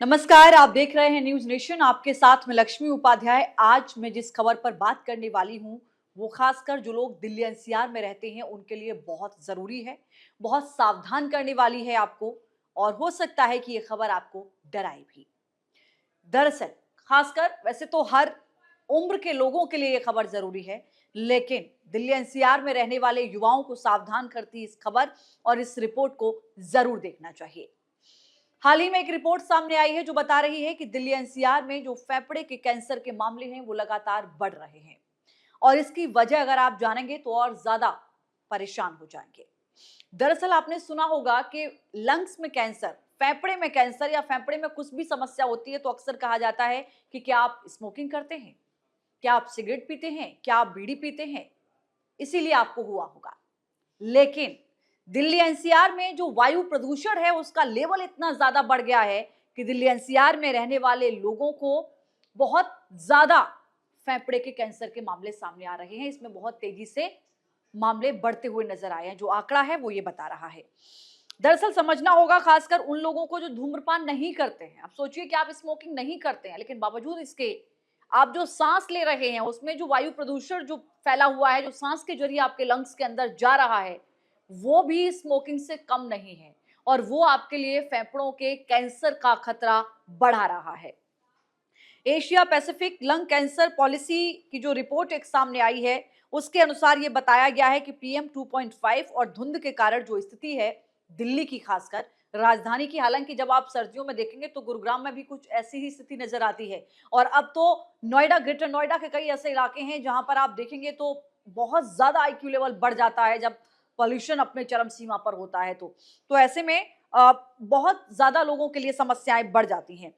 नमस्कार, आप देख रहे हैं न्यूज नेशन। आपके साथ में लक्ष्मी उपाध्याय। आज मैं जिस खबर पर बात करने वाली हूं वो खासकर जो लोग दिल्ली एनसीआर में रहते हैं उनके लिए बहुत जरूरी है, बहुत सावधान करने वाली है आपको। और हो सकता है कि ये खबर आपको डराए भी। दरअसल खासकर वैसे तो हर उम्र के लोगों के लिए ये खबर जरूरी है, लेकिन दिल्ली एनसीआर में रहने वाले युवाओं को सावधान करती इस खबर और इस रिपोर्ट को जरूर देखना चाहिए। हाल ही में एक रिपोर्ट सामने आई है जो बता रही है कि दिल्ली एनसीआर में जो फेफड़े के कैंसर के मामले हैं वो लगातार बढ़ रहे हैं। और इसकी वजह अगर आप जानेंगे तो और ज्यादा परेशान हो जाएंगे। दरअसल आपने सुना होगा कि लंग्स में कैंसर, फेफड़े में कैंसर या फेफड़े में कुछ भी समस्या होती है तो अक्सर कहा जाता है कि क्या आप स्मोकिंग करते हैं, क्या आप सिगरेट पीते हैं, क्या आप बीड़ी पीते हैं, इसीलिए आपको हुआ होगा। लेकिन दिल्ली एनसीआर में जो वायु प्रदूषण है उसका लेवल इतना ज्यादा बढ़ गया है कि दिल्ली एनसीआर में रहने वाले लोगों को बहुत ज्यादा फेफड़े के कैंसर के मामले सामने आ रहे हैं। इसमें बहुत तेजी से मामले बढ़ते हुए नजर आए हैं। जो आंकड़ा है वो ये बता रहा है। दरअसल समझना होगा खासकर उन लोगों को जो धूम्रपान नहीं करते हैं। आप सोचिए कि आप स्मोकिंग नहीं करते हैं, लेकिन बावजूद इसके आप जो सांस ले रहे हैं उसमें जो वायु प्रदूषण जो फैला हुआ है, जो सांस के जरिए आपके लंग्स के अंदर जा रहा है, वो भी स्मोकिंग से कम नहीं है। और वो आपके लिए फेफड़ों के कैंसर का खतरा बढ़ा रहा है। Asia Pacific lung cancer policy की जो रिपोर्ट एक सामने आई है उसके अनुसार ये बताया गया है कि पीएम 2.5 और धुंध के कारण जो स्थिति है दिल्ली की, खासकर राजधानी की, हालांकि जब आप सर्दियों में देखेंगे तो गुरुग्राम में भी कुछ ऐसी ही स्थिति नजर आती है। और अब तो नोएडा, ग्रेटर नोएडा के कई ऐसे इलाके हैं जहां पर आप देखेंगे तो बहुत ज्यादा आईक्यू लेवल बढ़ जाता है जब पॉल्यूशन अपने चरम सीमा पर होता है। तो ऐसे में बहुत ज्यादा लोगों के लिए समस्याएं बढ़ जाती हैं।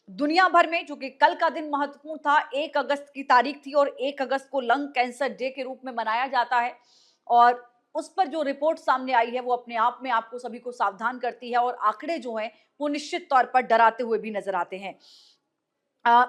दुनिया भर में, चूंकि कल का दिन महत्वपूर्ण था, 1 अगस्त की तारीख थी और 1 अगस्त को लंग कैंसर डे के रूप में मनाया जाता है। और उस पर जो रिपोर्ट सामने आई है वो अपने आप में आपको सभी को सावधान करती है और आंकड़े जो हैं वो निश्चित तौर पर डराते हुए भी नजर आते हैं। अ,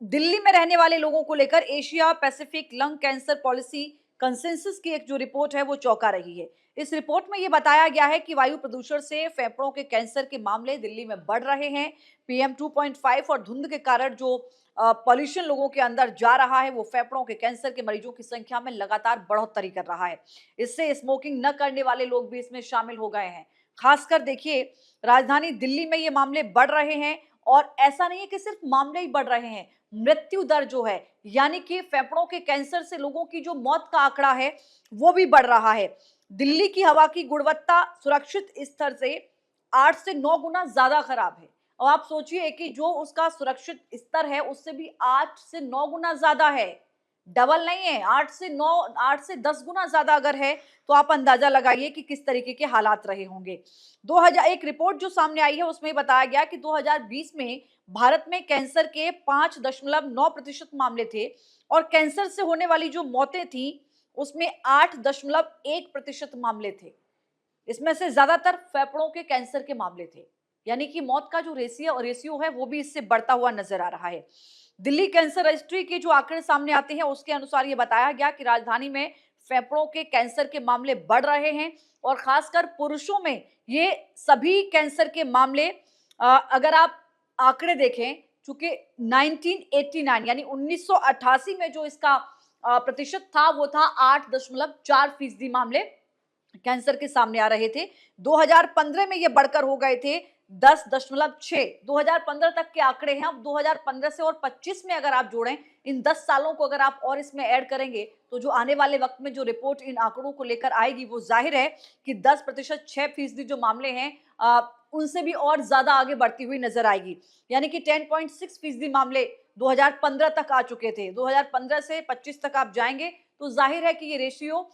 दिल्ली में रहने वाले लोगों को लेकर Asia Pacific lung cancer policy consensus की एक जो रिपोर्ट है वो चौंका रही है। इस रिपोर्ट में ये बताया गया है कि वायु प्रदूषण से फेफड़ों के कैंसर के मामले दिल्ली में बढ़ रहे हैं। पीएम 2.5 और धुंध के कारण जो पॉल्यूशन लोगों के अंदर जा रहा है वो फेफड़ों के कैंसर के मरीजों की संख्या में लगातार बढ़ोतरी कर रहा है। इससे स्मोकिंग न करने वाले लोग भी इसमें शामिल हो गए हैं। खासकर देखिए, राजधानी दिल्ली में ये मामले बढ़ रहे हैं। और ऐसा नहीं है कि सिर्फ मामले ही बढ़ रहे हैं, मृत्यु दर जो है, यानी कि फेफड़ों के कैंसर से लोगों की जो मौत का आंकड़ा है वो भी बढ़ रहा है। दिल्ली की हवा की गुणवत्ता सुरक्षित स्तर से 8 से 9 गुना ज्यादा खराब है। और आप सोचिए कि जो उसका सुरक्षित स्तर है उससे भी 8 से 9 गुना ज्यादा है। डबल नहीं है, 8 से 9, 8 से 10 गुना ज्यादा अगर है तो आप अंदाजा लगाइए कि किस तरीके के हालात रहे होंगे। 2000 एक रिपोर्ट जो सामने आई है उसमें बताया गया कि 2020 में भारत में कैंसर के 5.9% मामले थे और कैंसर से होने वाली जो मौतें थी उसमें 8.1% मामले थे। इसमें से ज्यादातर फेफड़ों के कैंसर के मामले थे। यानी कि मौत का जो रेशियो है वो भी इससे बढ़ता हुआ नजर आ रहा है। दिल्ली कैंसर रजिस्ट्री के जो आंकड़े सामने आते हैं उसके अनुसार ये बताया गया कि राजधानी में फेफड़ों के कैंसर के मामले बढ़ रहे हैं। और खासकर पुरुषों में ये सभी कैंसर के मामले, अगर आप आंकड़े देखें, चूंकि 1989 यानी 1988 में जो इसका प्रतिशत था वो था 8.4% मामले कैंसर के सामने आ रहे थे। 2015 में ये बढ़कर हो गए थे 10.6। 2015 तक के आंकड़े हैं। अब 2015 से और 25 में अगर आप जोड़ें, इन 10 सालों को अगर आप और इसमें ऐड करेंगे तो जो आने वाले वक्त में जो रिपोर्ट इन आंकड़ों को लेकर आएगी वो जाहिर है कि 10%, 6% जो मामले हैं उनसे भी और ज्यादा आगे बढ़ती हुई नजर आएगी। यानी कि 10.6% मामले 2015 तक आ चुके थे। 2015 से 25 तक आप जाएंगे तो जाहिर है कि ये रेशियो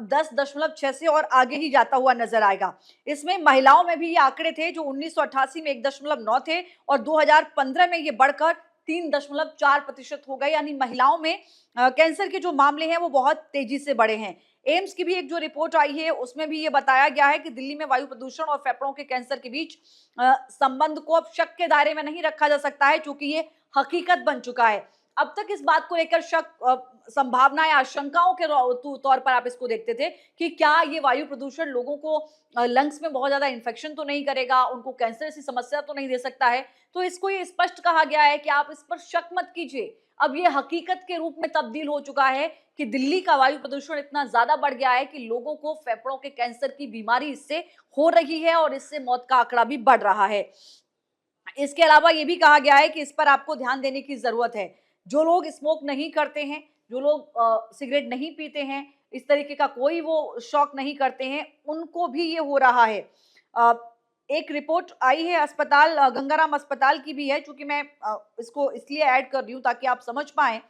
10.6 से और आगे ही जाता हुआ नजर आएगा। इसमें महिलाओं में भी ये आंकड़े थे जो 1988 में 1.9 थे और 2015 में ये बढ़कर 3.4% हो गए। यानी महिलाओं में कैंसर के जो मामले हैं वो बहुत तेजी से बढ़े हैं। एम्स की भी एक जो रिपोर्ट आई है उसमें भी ये बताया गया है कि दिल्ली में वायु प्रदूषण और फेफड़ों के कैंसर के बीच संबंध को अब शक के दायरे में नहीं रखा जा सकता है, क्योंकि ये हकीकत बन चुका है। अब तक इस बात को लेकर शक, संभावना या आशंकाओं के तौर पर आप इसको देखते थे कि क्या ये वायु प्रदूषण लोगों को लंग्स में बहुत ज्यादा इन्फेक्शन तो नहीं करेगा, उनको कैंसर जैसी समस्या तो नहीं दे सकता है। तो इसको ये स्पष्ट कहा गया है कि आप इस पर शक मत कीजिए। अब ये हकीकत के रूप में तब्दील हो चुका है कि दिल्ली का वायु प्रदूषण इतना ज्यादा बढ़ गया है कि लोगों को फेफड़ों के कैंसर की बीमारी इससे हो रही है और इससे मौत का आंकड़ा भी बढ़ रहा है। इसके अलावा ये भी कहा गया है कि इस पर आपको ध्यान देने की जरूरत है। जो लोग स्मोक नहीं करते हैं, जो लोग सिगरेट नहीं पीते हैं, इस तरीके का कोई वो शौक नहीं करते हैं, उनको भी ये हो रहा है। अ, एक रिपोर्ट आई है अस्पताल, गंगाराम अस्पताल की भी है, चूंकि मैं इसको इसलिए ऐड कर रही हूँ ताकि आप समझ पाए।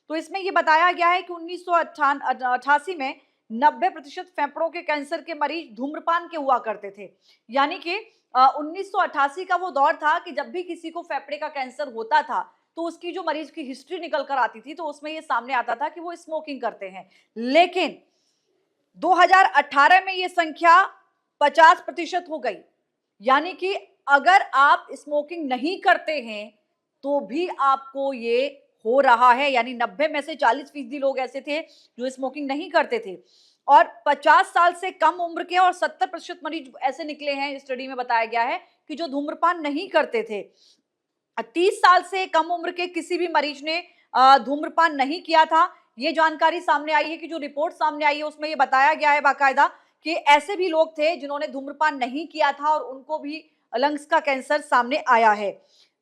तो इसमें ये बताया गया है कि 1988 में 90% फेफड़ों के कैंसर के मरीज धूम्रपान के हुआ करते थे। यानी कि 1988 का वो दौर था कि जब भी किसी को फेफड़े का कैंसर होता था तो उसकी जो मरीज की हिस्ट्री निकल कर आती थी तो उसमें ये सामने आता था कि वो स्मोकिंग करते हैं। लेकिन 2018 में ये संख्या 50% हो गई। यानी कि अगर आप स्मोकिंग नहीं करते हैं तो भी आपको ये हो रहा है। यानी 90 में से 40% लोग ऐसे थे जो स्मोकिंग नहीं करते थे और 50 साल से कम उम्र के और 70% मरीज ऐसे निकले हैं, स्टडी में बताया गया है कि जो धूम्रपान नहीं करते थे। 30 साल से कम उम्र के किसी भी मरीज ने धूम्रपान नहीं किया था। ये जानकारी सामने आई है कि जो रिपोर्ट सामने आई है उसमें ये बताया गया है बाकायदा कि ऐसे भी लोग थे जिन्होंने धूम्रपान नहीं किया था और उनको भी लंग्स का कैंसर सामने आया है।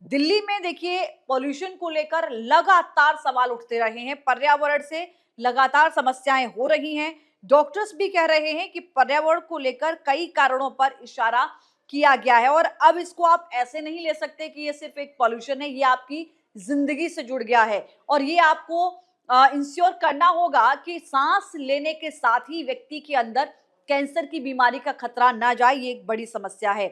दिल्ली में देखिए पॉल्यूशन को लेकर लगातार सवाल उठते रहे हैं, पर्यावरण से लगातार समस्याएं हो रही हैं। डॉक्टर्स भी कह रहे हैं कि पर्यावरण को लेकर कई कारणों पर इशारा किया गया है और अब इसको आप ऐसे नहीं ले सकते कि ये सिर्फ एक पॉल्यूशन है, ये आपकी जिंदगी से जुड़ गया है और ये आपको इंश्योर करना होगा कि सांस लेने के साथ ही व्यक्ति के अंदर कैंसर की बीमारी का खतरा ना जाए। ये एक बड़ी समस्या है।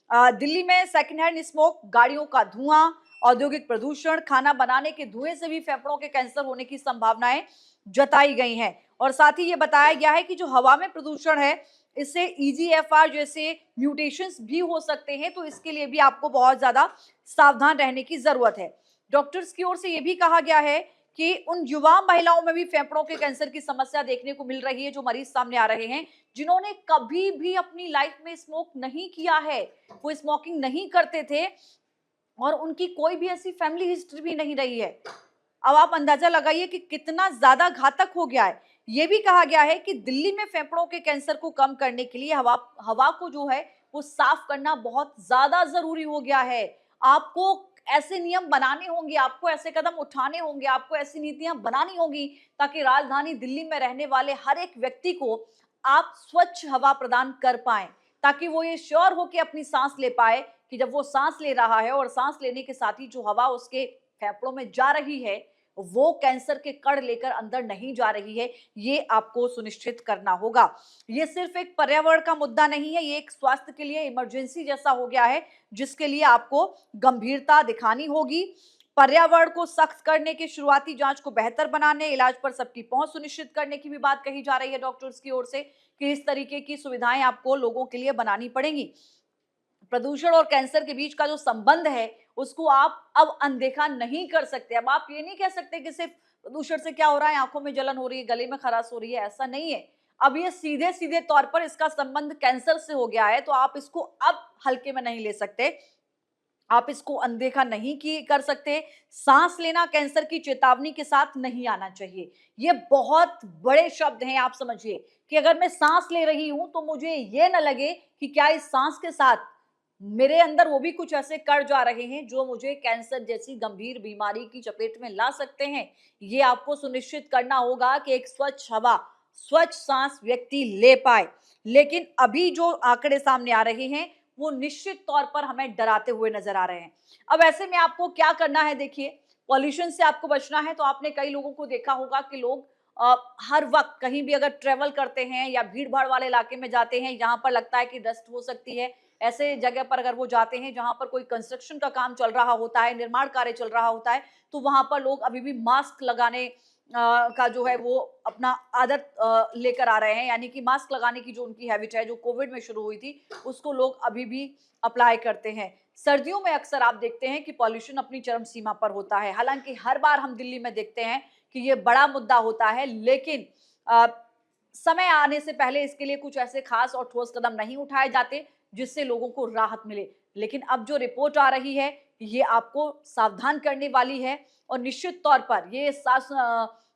दिल्ली में सेकेंड हैंड स्मोक, गाड़ियों का धुआं, औद्योगिक प्रदूषण, खाना बनाने के धुएं से भी फेफड़ों के कैंसर होने की संभावनाएं जताई गई हैं और साथ ही ये बताया गया है कि जो हवा में प्रदूषण है इससे EGFR जैसे म्यूटेशंस भी हो सकते हैं, तो इसके लिए भी आपको बहुत ज्यादा सावधान रहने की जरूरत है। डॉक्टर्स की ओर से यह भी कहा गया है कि उन युवा महिलाओं में भी फेफड़ों के कैंसर की समस्या देखने को मिल रही है, जो मरीज सामने आ रहे हैं जिन्होंने कभी भी अपनी लाइफ में स्मोक नहीं किया है, वो स्मोकिंग नहीं करते थे और उनकी कोई भी ऐसी फैमिली हिस्ट्री भी नहीं रही है। अब आप अंदाजा लगाइए कि कितना ज्यादा घातक हो गया है। यह भी कहा गया है कि दिल्ली में फेफड़ों के कैंसर को कम करने के लिए हवा को जो है वो साफ करना बहुत ज्यादा जरूरी हो गया है। आपको ऐसे नियम बनाने होंगे, आपको ऐसे कदम उठाने होंगे, आपको ऐसी नीतियां बनानी होंगी ताकि राजधानी दिल्ली में रहने वाले हर एक व्यक्ति को आप स्वच्छ हवा प्रदान कर पाए, ताकि वो ये श्योर हो कि अपनी सांस ले पाए कि जब वो सांस ले रहा है और सांस लेने के साथ ही जो हवा उसके फेफड़ों में जा रही है वो कैंसर के कण लेकर अंदर नहीं जा रही है। ये आपको सुनिश्चित करना होगा। ये सिर्फ एक पर्यावरण का मुद्दा नहीं है, ये एक स्वास्थ्य के लिए इमरजेंसी जैसा हो गया है जिसके लिए आपको गंभीरता दिखानी होगी। पर्यावरण को सख्त करने के शुरुआती जांच को बेहतर बनाने, इलाज पर सबकी पहुंच सुनिश्चित करने की भी बात कही जा रही है डॉक्टर्स की ओर से कि इस तरीके की सुविधाएं आपको लोगों के लिए बनानी पड़ेंगी। प्रदूषण और कैंसर के बीच का जो संबंध है उसको आप अब अनदेखा नहीं कर सकते। अब आप ये नहीं कह सकते कि सिर्फ प्रदूषण से क्या हो रहा है, आंखों में जलन हो रही है, गले में खराश हो रही है, ऐसा नहीं है। अब ये सीधे सीधे तौर पर इसका संबंध कैंसर से हो गया है, तो आप इसको अब हल्के में नहीं ले सकते, आप इसको अनदेखा नहीं की कर सकते। सांस लेना कैंसर की चेतावनी के साथ नहीं आना चाहिए। ये बहुत बड़े शब्द हैं, आप समझिए कि अगर मैं सांस ले रही हूं तो मुझे ये ना लगे कि क्या इस सांस के साथ मेरे अंदर वो भी कुछ ऐसे कण जा रहे हैं जो मुझे कैंसर जैसी गंभीर बीमारी की चपेट में ला सकते हैं। ये आपको सुनिश्चित करना होगा कि एक स्वच्छ हवा, स्वच्छ सांस व्यक्ति ले पाए। लेकिन अभी जो आंकड़े सामने आ रहे हैं वो निश्चित तौर पर हमें डराते हुए नजर आ रहे हैं। अब ऐसे में आपको क्या करना है, देखिए पॉल्यूशन से आपको बचना है तो आपने कई लोगों को देखा होगा कि लोग हर वक्त कहीं भी अगर ट्रेवल करते हैं या भीड़ भाड़ वाले इलाके में जाते हैं जहां पर लगता है कि डस्ट हो सकती है, ऐसे जगह पर अगर वो जाते हैं जहां पर कोई कंस्ट्रक्शन का काम चल रहा होता है, निर्माण कार्य चल रहा होता है, तो वहां पर लोग अभी भी मास्क लगाने का जो है वो अपना आदत लेकर आ रहे हैं। यानी कि मास्क लगाने की जो उनकी हैबिट है जो कोविड में शुरू हुई थी उसको लोग अभी भी अप्लाई करते हैं। सर्दियों में अक्सर आप देखते हैं कि पॉल्यूशन अपनी चरम सीमा पर होता है। हालांकि हर बार हम दिल्ली में देखते हैं कि ये बड़ा मुद्दा होता है, लेकिन समय आने से पहले इसके लिए कुछ ऐसे खास और ठोस कदम नहीं उठाए जाते जिससे लोगों को राहत मिले। लेकिन अब जो रिपोर्ट आ रही है ये आपको सावधान करने वाली है और निश्चित तौर पर ये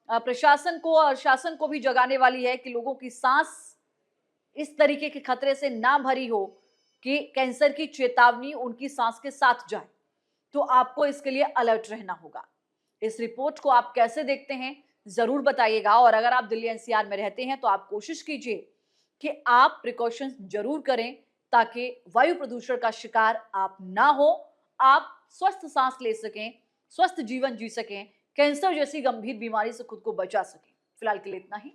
प्रशासन को और शासन को भी जगाने वाली है कि लोगों की सांस इस तरीके के खतरे से ना भरी हो कि कैंसर की चेतावनी उनकी सांस के साथ जाए। तो आपको इसके लिए अलर्ट रहना होगा। इस रिपोर्ट को आप कैसे देखते हैं जरूर बताइएगा, और अगर आप दिल्ली एनसीआर में रहते हैं तो आप कोशिश कीजिए कि आप प्रिकॉशंस जरूर करें ताकि वायु प्रदूषण का शिकार आप ना हो, आप स्वस्थ सांस ले सकें, स्वस्थ जीवन जी सकें, कैंसर जैसी गंभीर बीमारी से खुद को बचा सकें। फिलहाल के लिए इतना ही।